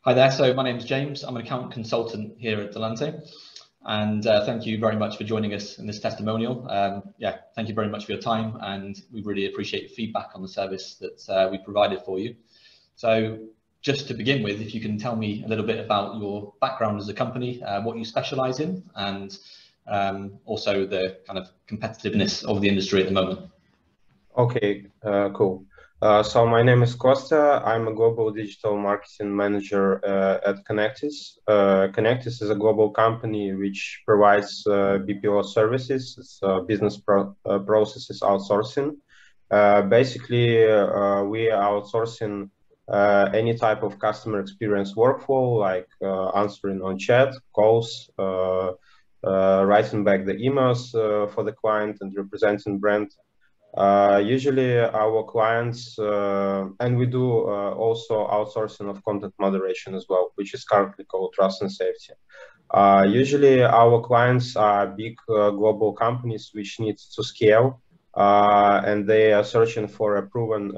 Hi there. So my name is James. I'm an account consultant here at Delante, and thank you very much for joining us in this testimonial. Thank you very much for your time, and we really appreciate feedback on the service that we provided for you. So just to begin with, if you can tell me a little bit about your background as a company, what you specialize in, and also the kind of competitiveness of the industry at the moment. Okay, cool. So my name is Costa. I'm a global digital marketing manager at Conectys. Conectys is a global company which provides BPO services. It's business processes outsourcing. Basically, we are outsourcing any type of customer experience workflow, like answering on chat, calls, writing back the emails for the client, and representing brand. Usually our clients, and we do also outsourcing of content moderation as well, which is currently called trust and safety. Usually our clients are big global companies which need to scale, and they are searching for a proven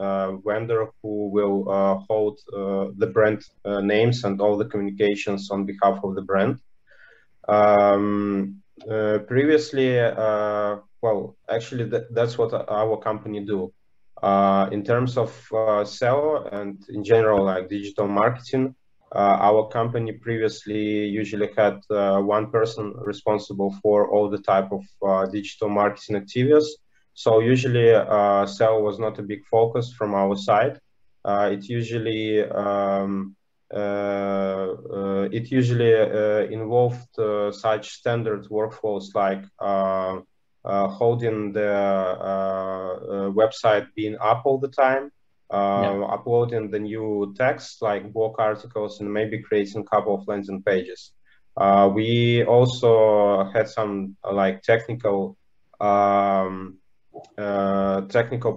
vendor who will hold the brand names and all the communications on behalf of the brand. Previously, well, actually, that's what our company do. In terms of SEO and in general, like digital marketing, our company previously usually had one person responsible for all the type of digital marketing activities. So usually SEO was not a big focus from our side. It usually involved such standard workflows like holding the website being up all the time, uploading the new text like blog articles, and maybe creating a couple of landing pages. We also had some like technical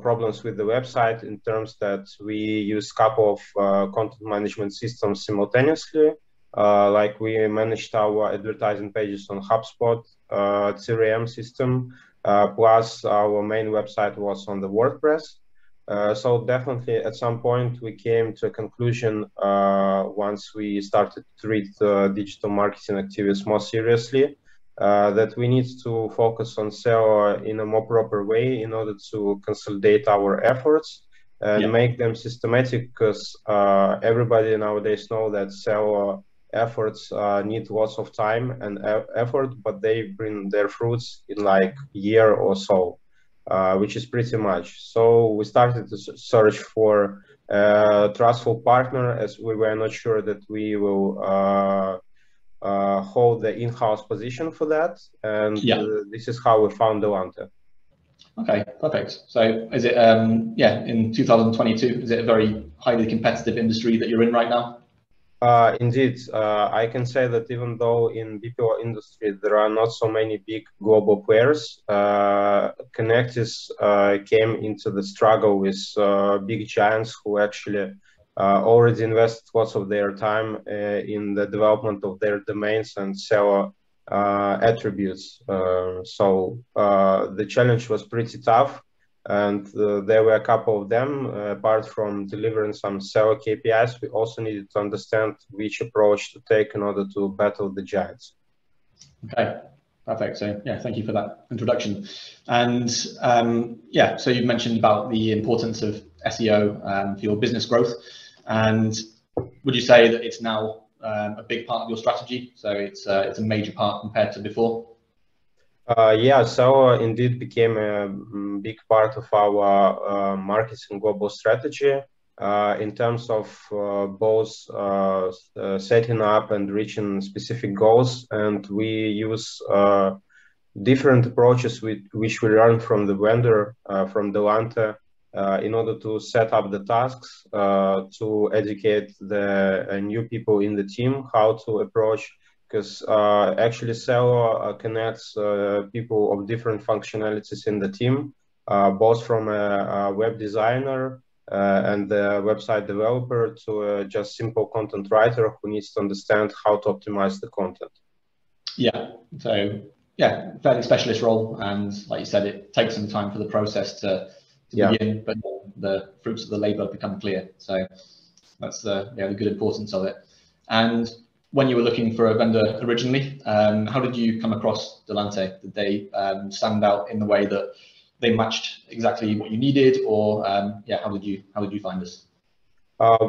problems with the website in terms that we use a couple of content management systems simultaneously. Like we managed our advertising pages on HubSpot, CRM system, plus our main website was on the WordPress. So definitely at some point we came to a conclusion once we started to treat digital marketing activities more seriously, that we need to focus on SEO in a more proper way in order to consolidate our efforts and make them systematic, because everybody nowadays know that SEO efforts need lots of time and effort, but they bring their fruits in like a year or so, which is pretty much. So we started to search for a trustful partner, as we were not sure that we will hold the in-house position for that, and this is how we found Delante. Okay, perfect. So is it in 2022, is it a very highly competitive industry that you're in right now? Indeed, I can say that even though in BPO industry there are not so many big global players, Conectys came into the struggle with big giants who actually already invested lots of their time in the development of their domains and SEO attributes. So the challenge was pretty tough, and there were a couple of them. Apart from delivering some SEO KPIs, we also needed to understand which approach to take in order to battle the giants. Okay, perfect. So yeah, thank you for that introduction. And so you mentioned about the importance of SEO for your business growth. And would you say that it's now a big part of your strategy? So it's a major part compared to before? Yeah, so indeed became a big part of our marketing global strategy in terms of both setting up and reaching specific goals. And we use different approaches which we learn from the vendor, from Delante, in order to set up the tasks, to educate the new people in the team how to approach, because actually SEO connects people of different functionalities in the team, both from a web designer and the website developer to just simple content writer who needs to understand how to optimize the content. Yeah, so yeah, fairly specialist role, and like you said, it takes some time for the process to begin, but the fruits of the labor become clear. So that's the good importance of it. And when you were looking for a vendor originally, how did you come across Delante? Did they stand out in the way that they matched exactly what you needed, or yeah, how did you find us?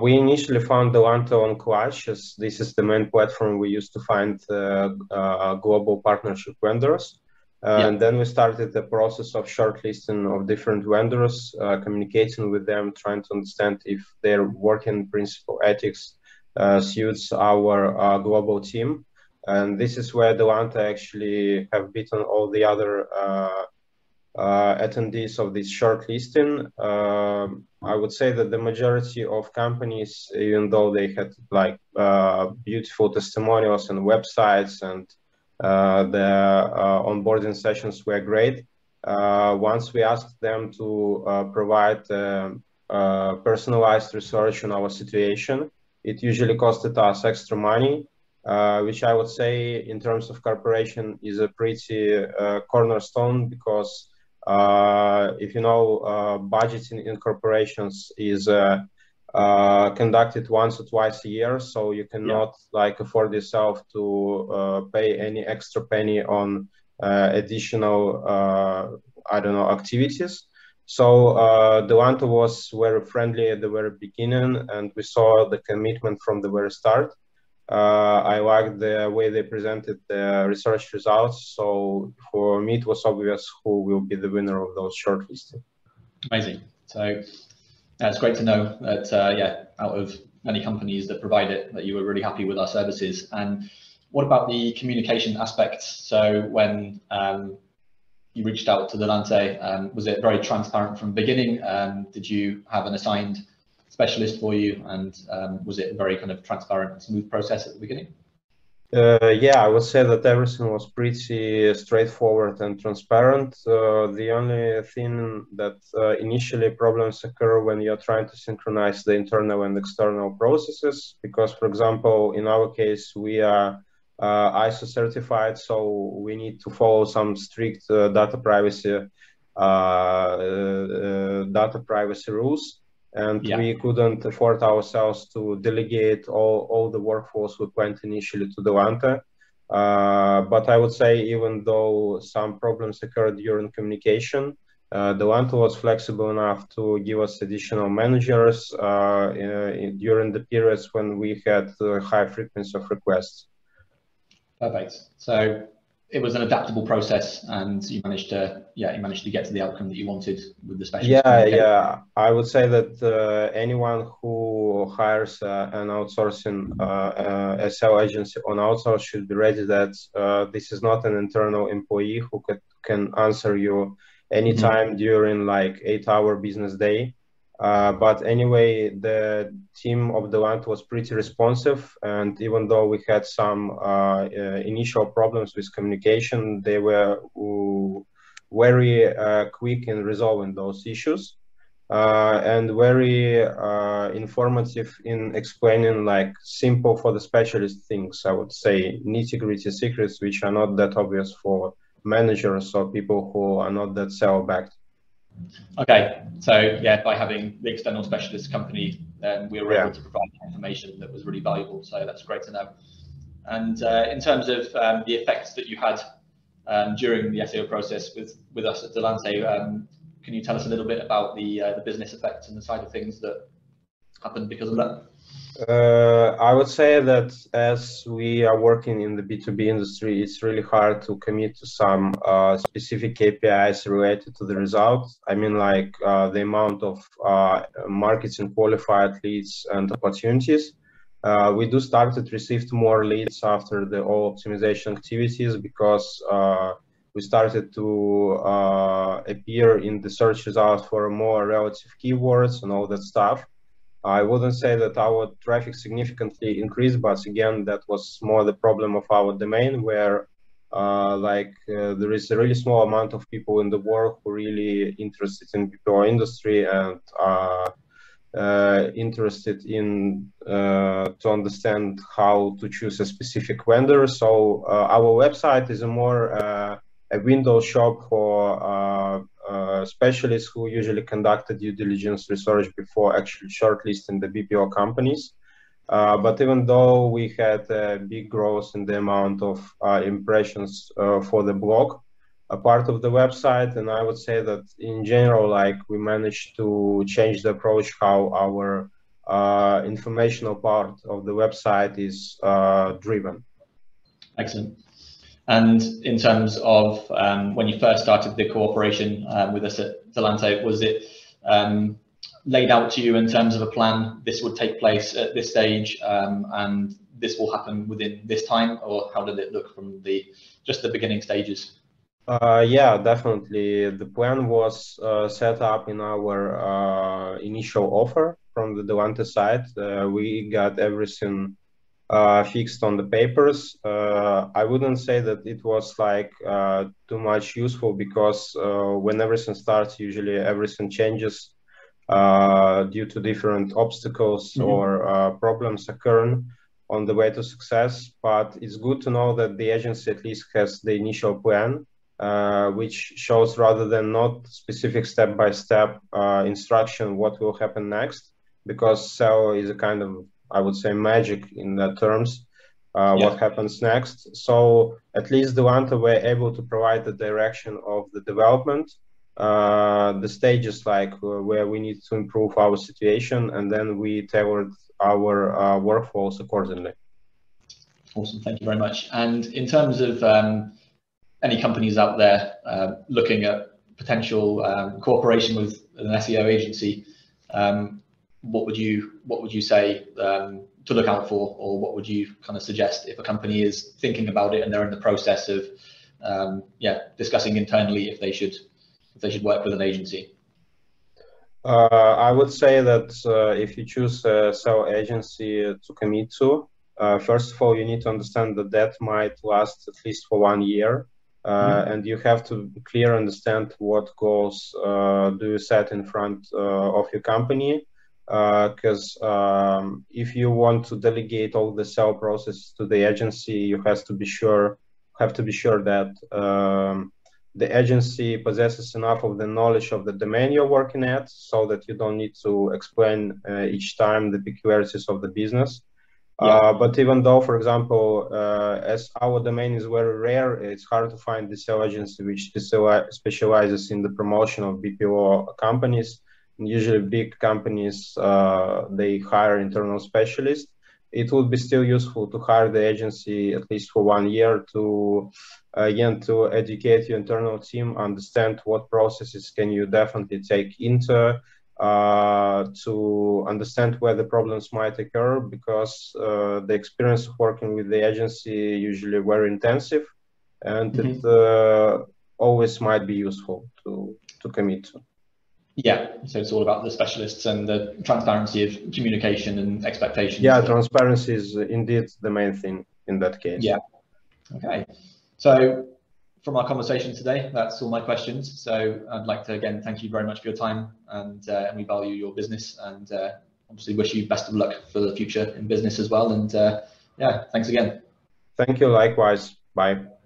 We initially found Delante on Clash, as this is the main platform we use to find global partnership vendors. And then we started the process of shortlisting of different vendors, communicating with them, trying to understand if their working principle ethics suits our global team. And this is where Delante actually have beaten all the other attendees of this shortlisting. I would say that the majority of companies, even though they had like beautiful testimonials and websites and the onboarding sessions were great, once we asked them to provide personalized research on our situation, it usually costed us extra money, which I would say in terms of corporation is a pretty cornerstone, because if you know, budgeting in corporations is conducted once or twice a year, so you cannot like afford yourself to pay any extra penny on additional I don't know, activities. So Delante was very friendly at the very beginning, and we saw the commitment from the very start. I liked the way they presented the research results. So for me, it was obvious who will be the winner of those shortlisting. Amazing. So it's great to know that, yeah, out of many companies that provide it, that you were really happy with our services. And what about the communication aspects? So when you reached out to Delante, was it very transparent from the beginning? Did you have an assigned specialist for you, and was it a very kind of transparent and smooth process at the beginning? Yeah, I would say that everything was pretty straightforward and transparent. The only thing that initially problems occur when you're trying to synchronize the internal and external processes, because, for example, in our case, we are ISO certified, so we need to follow some strict data privacy rules. And we couldn't afford ourselves to delegate all the workforce we planned initially to Delante. But I would say, even though some problems occurred during communication, Delante was flexible enough to give us additional managers during the periods when we had high frequency of requests. Perfect. So it was an adaptable process, and you managed to get to the outcome that you wanted with the specialist. Yeah. I would say that anyone who hires an outsourcing SEO agency on outsource should be ready that this is not an internal employee who can answer you anytime during like 8-hour business day. But anyway, the team of Delante was pretty responsive, and even though we had some initial problems with communication, they were very quick in resolving those issues, and very informative in explaining like simple for the specialist things, I would say, nitty-gritty secrets which are not that obvious for managers or people who are not that SEO-backed. Okay, so yeah, by having the external specialist company, then we were able to provide information that was really valuable. So that's great to know. And in terms of the effects that you had during the SEO process with us at Delante, can you tell us a little bit about the business effects and the side of things that happened because of that? I would say that as we are working in the B2B industry, it's really hard to commit to some specific KPIs related to the results. I mean, like the amount of marketing qualified leads and opportunities. We do received more leads after the all optimization activities, because we started to appear in the search results for more relative keywords and all that stuff. I wouldn't say that our traffic significantly increased, but again, that was more the problem of our domain, where there is a really small amount of people in the world who are really interested in BPO industry and interested in to understand how to choose a specific vendor. So our website is a more a window shop for specialists who usually conducted due diligence research before actually shortlisting the BPO companies. But even though we had a big growth in the amount of impressions for the blog, a part of the website, and I would say that in general, like we managed to change the approach how our informational part of the website is driven. Excellent. And in terms of when you first started the cooperation with us at Delante, was it laid out to you in terms of a plan? This would take place at this stage, and this will happen within this time, or how did it look from just the beginning stages? Yeah, definitely. The plan was set up in our initial offer from the Delante side. We got everything fixed on the papers. I wouldn't say that it was like too much useful, because when everything starts, usually everything changes due to different obstacles or problems occurring on the way to success. But it's good to know that the agency at least has the initial plan, which shows, rather than not specific step-by-step instruction what will happen next, because SEO is a kind of, I would say, magic in that terms, what happens next. So at least Delante were able to provide the direction of the development, the stages like where we need to improve our situation, and then we tailored our workflows accordingly. Awesome, thank you very much. And in terms of any companies out there looking at potential cooperation with an SEO agency, what would you say to look out for, or what would you kind of suggest if a company is thinking about it and they're in the process of discussing internally if they should work with an agency? I would say that if you choose a SEO agency to commit to, first of all, you need to understand that might last at least for 1 year. And you have to clearly understand what goals do you set in front of your company, because if you want to delegate all the SEO process to the agency, you have to be sure that the agency possesses enough of the knowledge of the domain you're working at, so that you don't need to explain each time the peculiarities of the business. But even though, for example, as our domain is very rare, it's hard to find the SEO agency which specializes in the promotion of BPO companies. And usually big companies, they hire internal specialists. It would be still useful to hire the agency at least for 1 year to, again, to educate your internal team, understand what processes can you definitely take into, to understand where the problems might occur, because the experience of working with the agency usually very intensive, and it always might be useful to commit to. Yeah, so it's all about the specialists and the transparency of communication and expectations. Yeah, transparency is indeed the main thing in that case. Yeah. Okay. So from our conversation today, that's all my questions. So I'd like to again thank you very much for your time, and we value your business, and obviously wish you best of luck for the future in business as well. And yeah, thanks again. Thank you. Likewise. Bye.